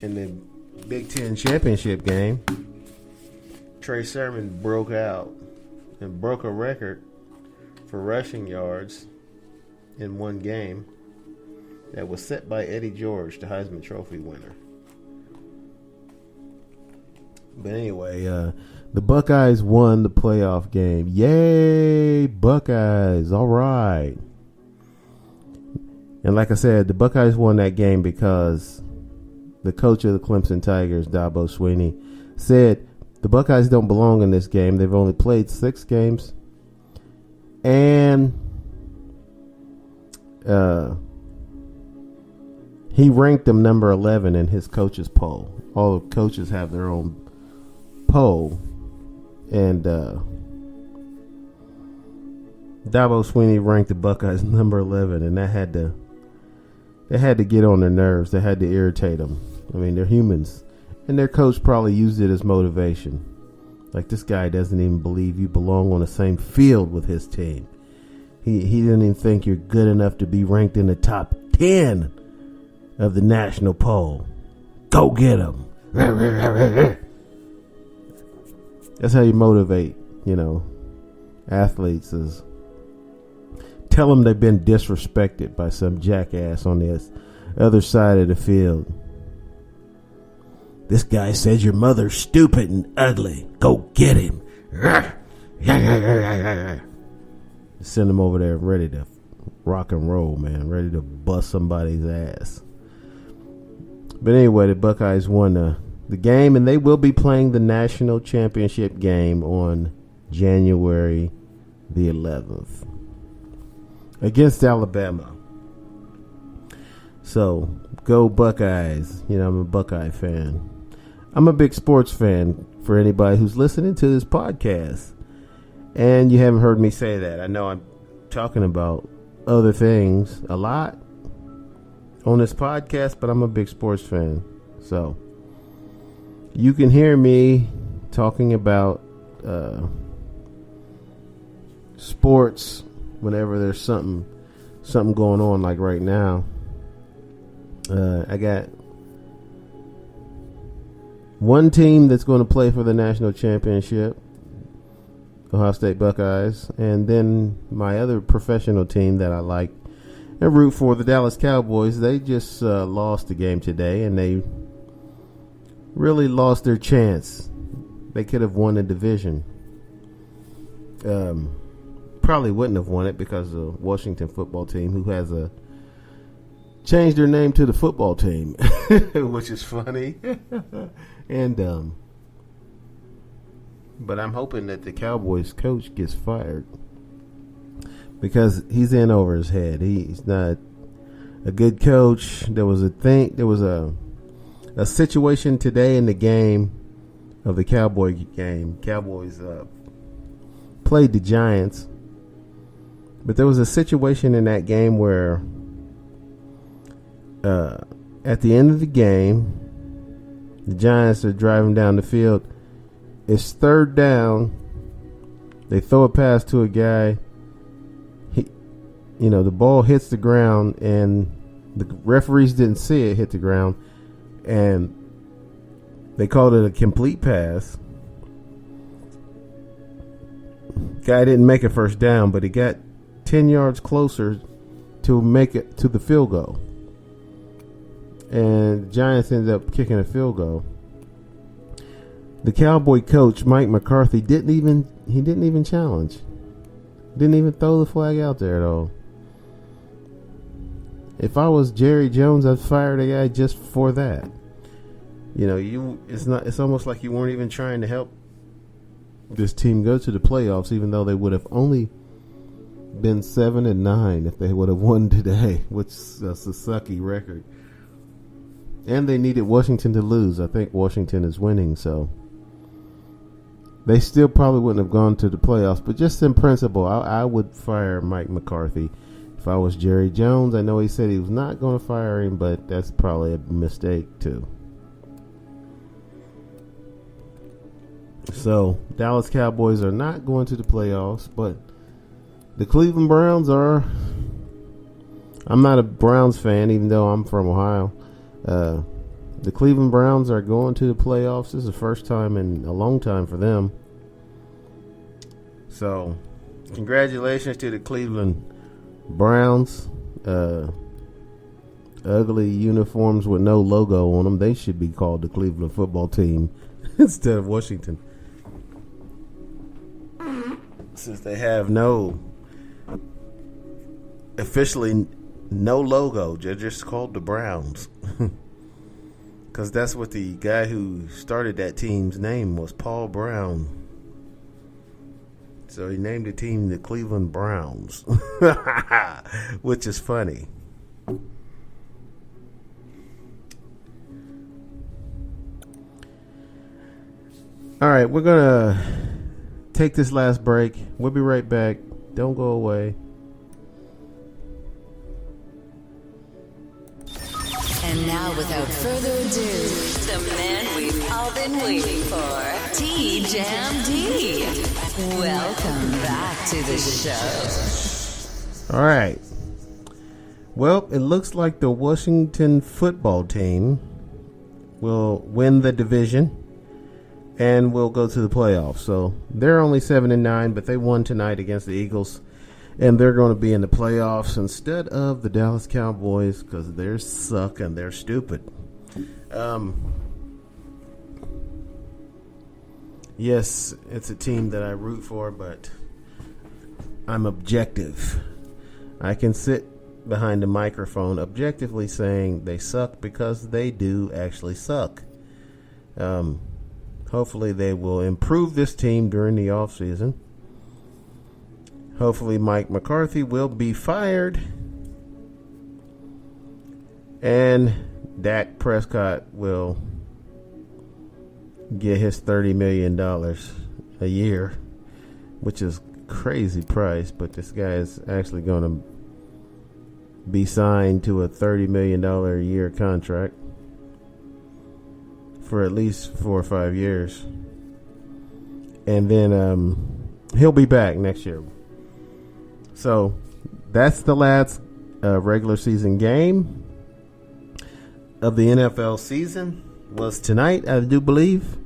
In the Big Ten championship game, Trey Sermon broke out and broke a record for rushing yards in one game that was set by Eddie George, the Heisman Trophy winner. But anyway, the Buckeyes won the playoff game. Yay, Buckeyes. All right. And like I said, the Buckeyes won that game because the coach of the Clemson Tigers, Dabo Swinney, said the Buckeyes don't belong in this game. They've only played 6 games. And he ranked them number 11 in his coaches poll. All the coaches have their own poll. And Dabo Swinney ranked the Buckeyes number 11, and that had to get on their nerves. They had to irritate them. I mean, they're humans. And their coach probably used it as motivation. Like, this guy doesn't even believe you belong on the same field with his team. He didn't even think you're good enough to be ranked in the top 10 of the national poll. Go get him. That's how you motivate, athletes, is tell them they've been disrespected by some jackass on the other side of the field. This guy says your mother's stupid and ugly. Go get him. Send him over there ready to rock and roll, man. Ready to bust somebody's ass. But anyway, the Buckeyes won the game, and they will be playing the national championship game on January the 11th against Alabama. So, go Buckeyes. I'm a Buckeye fan. I'm a big sports fan for anybody who's listening to this podcast. And you haven't heard me say that. I know I'm talking about other things a lot on this podcast, but I'm a big sports fan. So, you can hear me talking about sports whenever there's something going on, like right now. I got one team that's going to play for the national championship, Ohio State Buckeyes, and then my other professional team that I like and root for, the Dallas Cowboys. They just lost the game today, and they really lost their chance. They could have won the division. Probably wouldn't have won it because the Washington football team, who has changed their name to the football team, which is funny. And but I'm hoping that the Cowboys coach gets fired because he's in over his head. He's not a good coach. There was a situation today in the game of the Cowboy game. Cowboys played the Giants, but there was a situation in that game where at the end of the game, the Giants are driving down the field. It's 3rd down. They throw a pass to a guy. The ball hits the ground, and the referees didn't see it hit the ground, and they called it a complete pass. Guy didn't make a first down, but he got 10 yards closer to make it to the field goal. And the Giants ended up kicking a field goal. The Cowboy coach, Mike McCarthy, didn't even challenge. Didn't even throw the flag out there at all. If I was Jerry Jones, I'd fire the guy just for that. It's almost like you weren't even trying to help this team go to the playoffs, even though they would have only been 7-9 if they would have won today, which is a sucky record. And they needed Washington to lose. I think Washington is winning, so they still probably wouldn't have gone to the playoffs. But just in principle, I would fire Mike McCarthy if I was Jerry Jones. I know he said he was not going to fire him, but that's probably a mistake too. So, Dallas Cowboys are not going to the playoffs, but the Cleveland Browns are. I'm not a Browns fan, even though I'm from Ohio. The Cleveland Browns are going to the playoffs. This is the first time in a long time for them. So, congratulations to the Cleveland Browns. Ugly uniforms with no logo on them. They should be called the Cleveland football team instead of Washington, since they have officially no logo. They're just called the Browns. Because that's what the guy who started that team's name was, Paul Brown. So he named the team the Cleveland Browns, which is funny. All right, we're going to take this last break. We'll be right back. Don't go away. And now, without further ado, the man we've all been waiting for, T-Jam D. Welcome back to the show. All right. Well, it looks like the Washington football team will win the division and will go to the playoffs. So they're only 7-9, but they won tonight against the Eagles. And they're going to be in the playoffs instead of the Dallas Cowboys because they're suck and they're stupid. Yes, it's a team that I root for, but I'm objective. I can sit behind a microphone objectively saying they suck because they do actually suck. Hopefully they will improve this team during the offseason. Hopefully Mike McCarthy will be fired. And Dak Prescott will get his $30 million a year, which is crazy price, but this guy is actually going to be signed to a $30 million a year contract for at least 4 or 5 years. And then he'll be back next year. So that's the last regular season game of the NFL season. Was tonight, I do believe.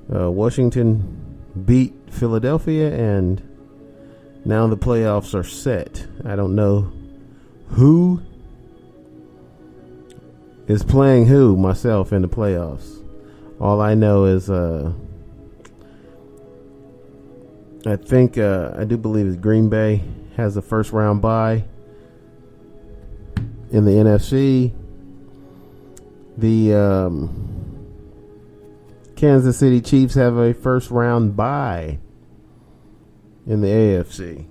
Washington beat Philadelphia, and now the playoffs are set. I don't know who is playing who myself in the playoffs. All I know is I do believe it's Green Bay has a first round bye in the NFC. The Kansas City Chiefs have a first round bye in the AFC.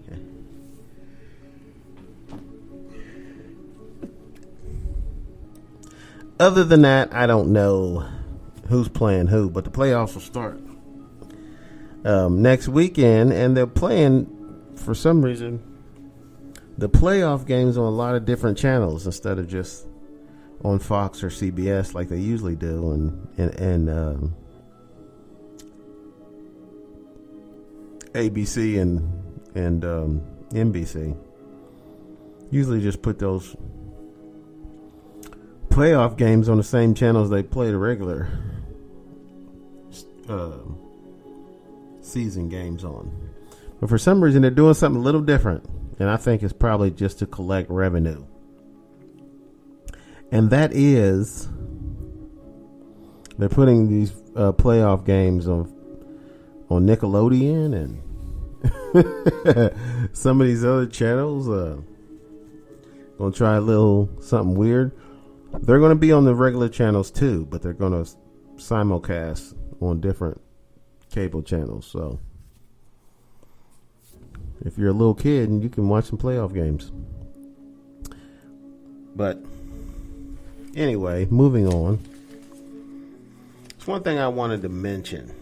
Other than that, I don't know who's playing who, but the playoffs will start next weekend, and they're playing, for some reason, the playoff games on a lot of different channels instead of just on Fox or CBS like they usually do, and ABC and NBC. Usually just put those playoff games on the same channels they play the regular season games on. But for some reason they're doing something a little different, and I think it's probably just to collect revenue. And that is, they're putting these playoff games on Nickelodeon and some of these other channels. Gonna try a little something weird. They're gonna be on the regular channels too, but they're gonna simulcast on different cable channels. So if you're a little kid, you can watch some playoff games. But anyway, moving on. It's one thing I wanted to mention,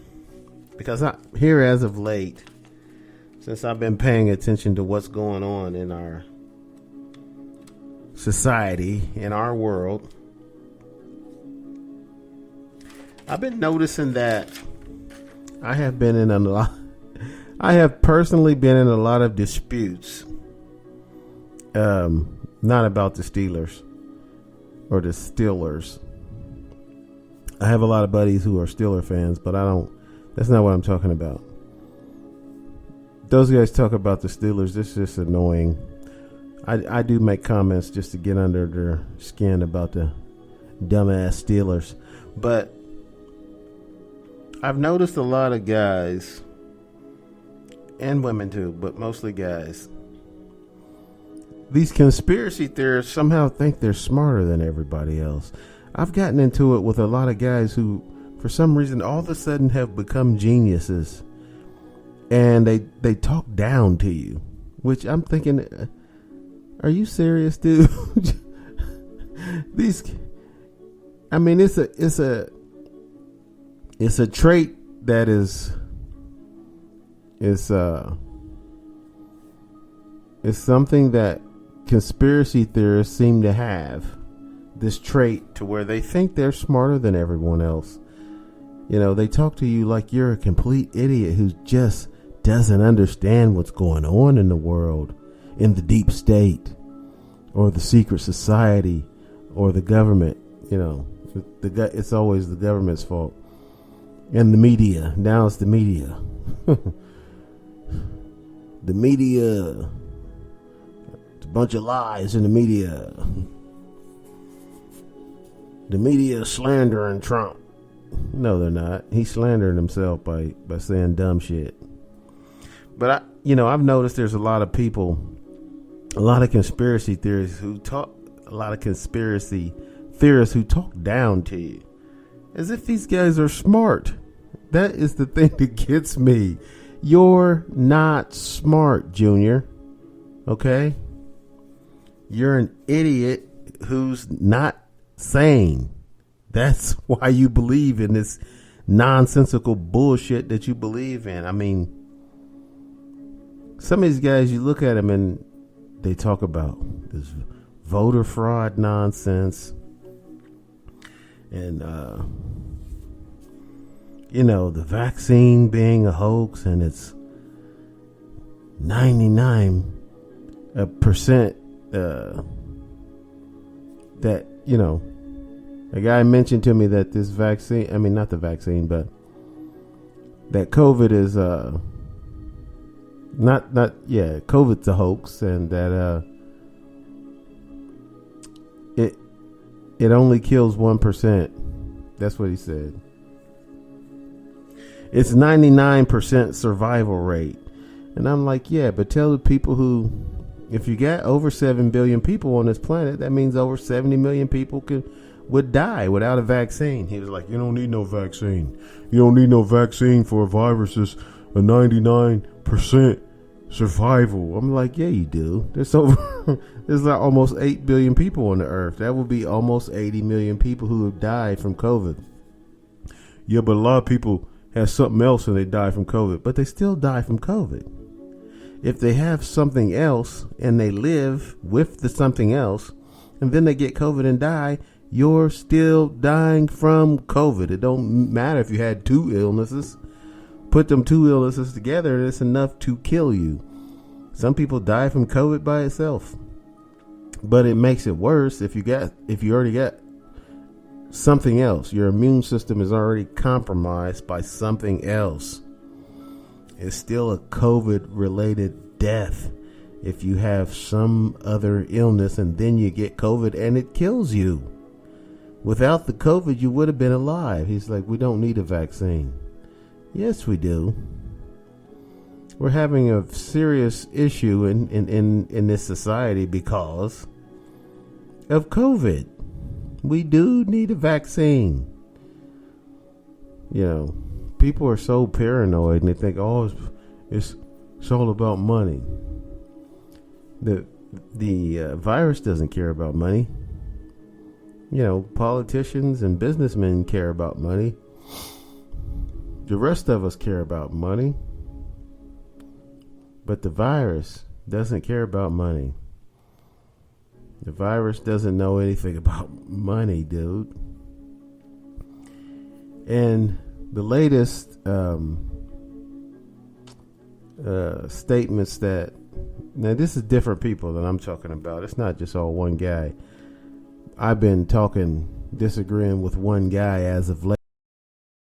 because here as of late, since I've been paying attention to what's going on in our society, in our world, I've been noticing that I have personally been in a lot of disputes, not about the Steelers or the Steelers, I have a lot of buddies who are Steeler fans, but that's not what I'm talking about. Those guys talk about the Steelers. It's just annoying. I do make comments just to get under their skin about the dumbass Steelers. But I've noticed a lot of guys, and women too, but mostly guys, these conspiracy theorists somehow think they're smarter than everybody else. I've gotten into it with a lot of guys who, for some reason, all of a sudden have become geniuses. And they talk down to you, which I'm thinking, are you serious, dude? It's a trait that is something that conspiracy theorists seem to have, this trait to where they think they're smarter than everyone else. You know, they talk to you like you're a complete idiot who just doesn't understand what's going on in the world, in the deep state, or the secret society, or the government. You know, it's always the government's fault. And the media. Now it's the media. The media. It's a bunch of lies in the media. The media is slandering Trump. No, they're not. He's slandering himself by saying dumb shit. But I've noticed there's a lot of people, a lot of conspiracy theorists who talk down to you as if these guys are smart. That is the thing that gets me. You're not smart, Junior. Okay? You're an idiot who's not sane. That's why you believe in this nonsensical bullshit that you believe in. I mean, some of these guys, you look at them and they talk about this voter fraud nonsense and, the vaccine being a hoax, and it's 99% that, a guy mentioned to me that this vaccine, not the vaccine, but that COVID is, COVID's a hoax, and that, it only kills 1%. That's what he said. It's 99% survival rate. And I'm like, yeah, but tell the people who, if you got over 7 billion people on this planet, that means over 70 million people would die without a vaccine. He was like, you don't need no vaccine. You don't need no vaccine for a virus that's a 99% survival. I'm like, yeah, you do. There's like almost 8 billion people on the earth. That would be almost 80 million people who have died from COVID. Yeah, but a lot of people have something else and they die from COVID, but they still die from COVID. If they have something else and they live with the something else and then they get COVID and die, you're still dying from COVID. It don't matter if you had 2 illnesses. Put them 2 illnesses together and it's enough to kill you. Some people die from COVID by itself. But it makes it worse if you already got something else. Your immune system is already compromised by something else. It's still a COVID related death if you have some other illness and then you get COVID and it kills you. Without the COVID, you would have been alive. He's like, we don't need a vaccine. Yes, we do. We're having a serious issue in this society because of COVID. We do need a vaccine. People are so paranoid and they think, it's all about money. The virus doesn't care about money. Politicians and businessmen care about money. The rest of us care about money. But the virus doesn't care about money. The virus doesn't know anything about money, dude. And the latest statements that, now this is different people that I'm talking about. It's not just all one guy. I've been talking disagreeing with one guy as of late.